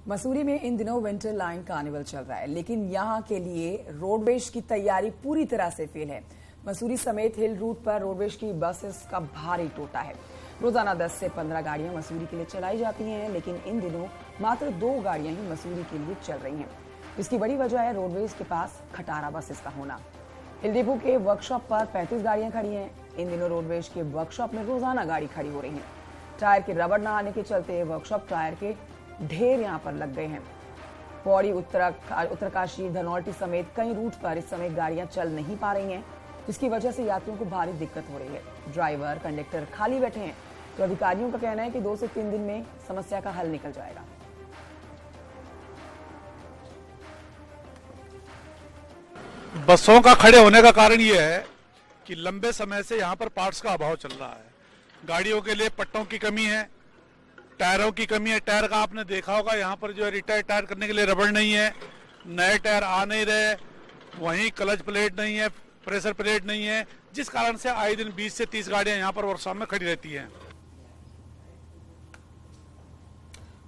मसूरी में इन दिनों winter line carnival चल रहा है, लेकिन यहां के लिए रोडवेज की तैयारी पूरी तरह से फेल है। मसूरी समेत हिल रूट पर रोडवेज की बसेस का भारी टोटा है। रोजाना 10 से 15 गाड़ियां मसूरी के लिए चलाई जाती हैं, लेकिन इन दिनों मात्र 2 गाड़ियां ही मसूरी के लिए चल रही हैं। इसकी बड़ी वजह है रोडवेज के पास खटारा बसेस का होना। हिल डिपो के वर्कशॉप पर 35 गाड़ियां खड़ी हैं। इन दिनों रोडवेज के वर्कशॉप में रोजाना गाड़ी खड़ी हो रही है। टायर के रबड़ न आने के चलते वर्कशॉप टायर के ढेर यहां पर लग गए हैं। पौड़ी, उत्तरकाशी, धनौल्टी समेत कई रूट पर इस समय गाड़ियां चल नहीं पा रही हैं, जिसकी वजह से यात्रियों को भारी दिक्कत हो रही है। ड्राइवर, कंडक्टर खाली बैठे हैं, तो अधिकारियों का कहना है कि 2 से 3 दिन में समस्या का हल निकल जाएगा। बसों का खड़े होने का कारण यह है कि लंबे समय से यहाँ पर पार्ट्स का अभाव चल रहा है। गाड़ियों के लिए पट्टों की कमी है, टायरों की कमी है। टायर का आपने देखा होगा, यहाँ पर जो है रिटायर टायर करने के लिए रबड़ नहीं है, नए टायर आ नहीं रहे, वहीं क्लच प्लेट नहीं है, प्रेशर प्लेट नहीं है, जिस कारण से आए दिन 20 से 30 गाड़ियां यहाँ पर वर्कशॉप में खड़ी रहती हैं।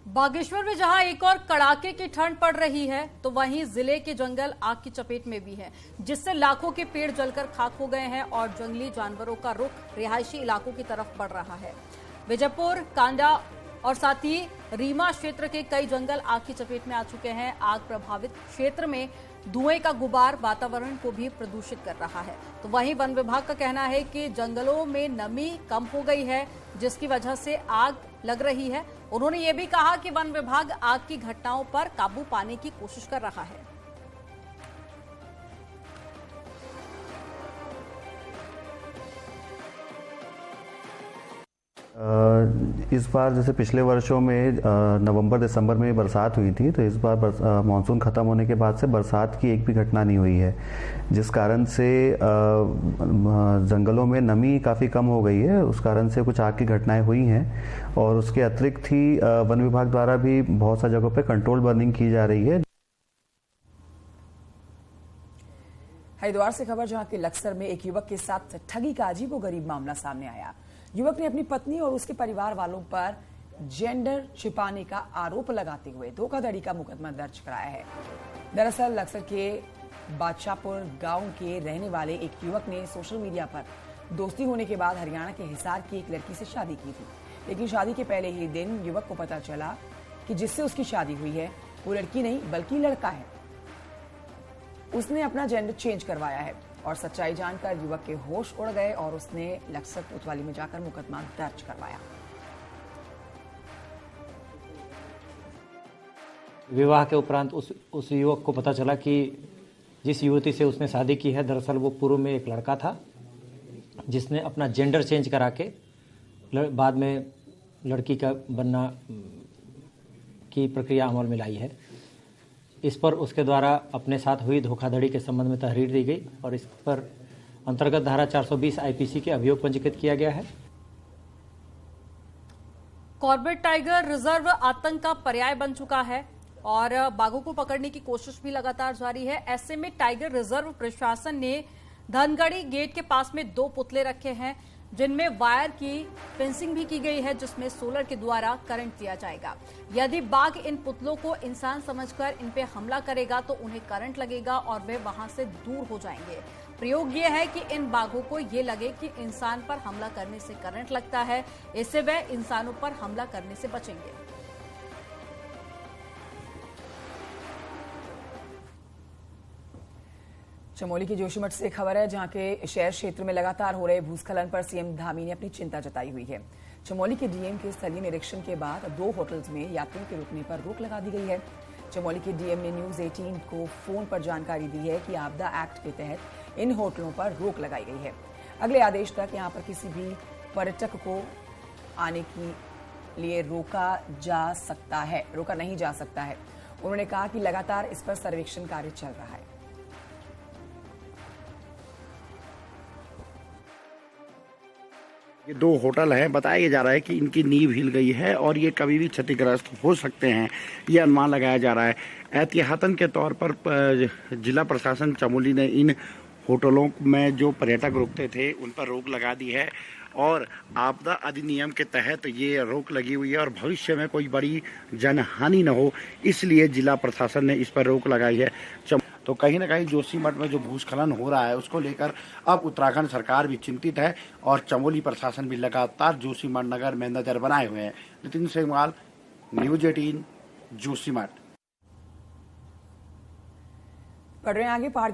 बागेश्वर में जहां एक और कड़ाके की ठंड पड़ रही है, तो वहीं जिले के जंगल आग की चपेट में भी है, जिससे लाखों के पेड़ जलकर खाक हो गए हैं और जंगली जानवरों का रुख रिहायशी इलाकों की तरफ बढ़ रहा है। विजयपुर, कांडा और साथ ही रीमा क्षेत्र के कई जंगल आग की चपेट में आ चुके हैं। आग प्रभावित क्षेत्र में धुएं का गुबार वातावरण को भी प्रदूषित कर रहा है। तो वहीं वन विभाग का कहना है कि जंगलों में नमी कम हो गई है, जिसकी वजह से आग लग रही है। उन्होंने ये भी कहा कि वन विभाग आग की घटनाओं पर काबू पाने की कोशिश कर रहा है। इस बार जैसे पिछले वर्षों में नवंबर दिसंबर में बरसात हुई थी, तो इस बार मानसून ख़त्म होने के बाद से बरसात की एक भी घटना नहीं हुई है, जिस कारण से जंगलों में नमी काफ़ी कम हो गई है। उस कारण से कुछ आग की घटनाएं हुई हैं और उसके अतिरिक्त ही वन विभाग द्वारा भी बहुत सा जगहों पर कंट्रोल बर्निंग की जा रही है। हरिद्वार से खबर, जहां के लक्सर में एक युवक के साथ ठगी का अजीबोगरीब मामला सामने आया। युवक ने अपनी पत्नी और उसके परिवार वालों पर जेंडर छिपाने का आरोप लगाते हुए धोखाधड़ी का मुकदमा दर्ज कराया है। दरअसल लक्सर के बादशाहपुर गांव के रहने वाले एक युवक ने सोशल मीडिया पर दोस्ती होने के बाद हरियाणा के हिसार की एक लड़की से शादी की थी, लेकिन शादी के पहले ही दिन युवक को पता चला कि जिससे उसकी शादी हुई है वो लड़की नहीं बल्कि लड़का है। उसने अपना जेंडर चेंज करवाया है और सच्चाई जानकर युवक के होश उड़ गए और उसने लक्सर कोतवाली में जाकर मुकदमा दर्ज करवाया। विवाह के उपरांत उस युवक को पता चला कि जिस युवती से उसने शादी की है, दरअसल वो पूर्व में एक लड़का था, जिसने अपना जेंडर चेंज करा के बाद में लड़की का बनना की प्रक्रिया अमल में लाई है। इस पर उसके द्वारा अपने साथ हुई धोखाधड़ी के संबंध में तहरीर दी गई और इस पर अंतर्गत धारा 420 आईपीसी के अभियोग पंजीकृत किया गया है। कॉर्बेट टाइगर रिजर्व आतंक का पर्याय बन चुका है और बाघों को पकड़ने की कोशिश भी लगातार जारी है। ऐसे में टाइगर रिजर्व प्रशासन ने धनगढ़ी गेट के पास में 2 पुतले रखे हैं, जिनमें वायर की फेंसिंग भी की गई है, जिसमें सोलर के द्वारा करंट दिया जाएगा। यदि बाघ इन पुतलों को इंसान समझकर इन पे हमला करेगा तो उन्हें करंट लगेगा और वे वहां से दूर हो जाएंगे। प्रयोग ये है कि इन बाघों को ये लगे कि इंसान पर हमला करने से करंट लगता है, इससे वे इंसानों पर हमला करने से बचेंगे। चमोली की जोशीमठ से खबर है, जहां के शहर क्षेत्र में लगातार हो रहे भूस्खलन पर सीएम धामी ने अपनी चिंता जताई हुई है। चमोली के डीएम के स्थलीय निरीक्षण के बाद 2 होटल्स में यात्रियों के रुकने पर रोक लगा दी गई है। चमोली के डीएम ने न्यूज 18 को फोन पर जानकारी दी है कि आपदा एक्ट के तहत इन होटलों पर रोक लगाई गई है। अगले आदेश तक यहां पर किसी भी पर्यटक को आने के लिए रोका नहीं जा सकता है। उन्होंने कहा कि लगातार इस पर सर्वेक्षण कार्य चल रहा है। ये 2 होटल हैं, बताया जा रहा है कि इनकी नींव हिल गई है और ये कभी भी क्षतिग्रस्त हो सकते हैं, ये अनुमान लगाया जा रहा है। एहतियातन के तौर पर जिला प्रशासन चमोली ने इन होटलों में जो पर्यटक रुकते थे उन पर रोक लगा दी है। और आपदा अधिनियम के तहत ये रोक लगी हुई है और भविष्य में कोई बड़ी जनहानि न हो, इसलिए जिला प्रशासन ने इस पर रोक लगाई है। तो कहीं ना कहीं जोशीमठ में जो भूस्खलन हो रहा है उसको लेकर अब उत्तराखंड सरकार भी चिंतित है और चमोली प्रशासन भी लगातार जोशीमठ नगर में नजर बनाए हुए हैं। नितिन सेमवाल, न्यूज 18, जोशीमठ। बढ़ रहे हैं आगे पहाड़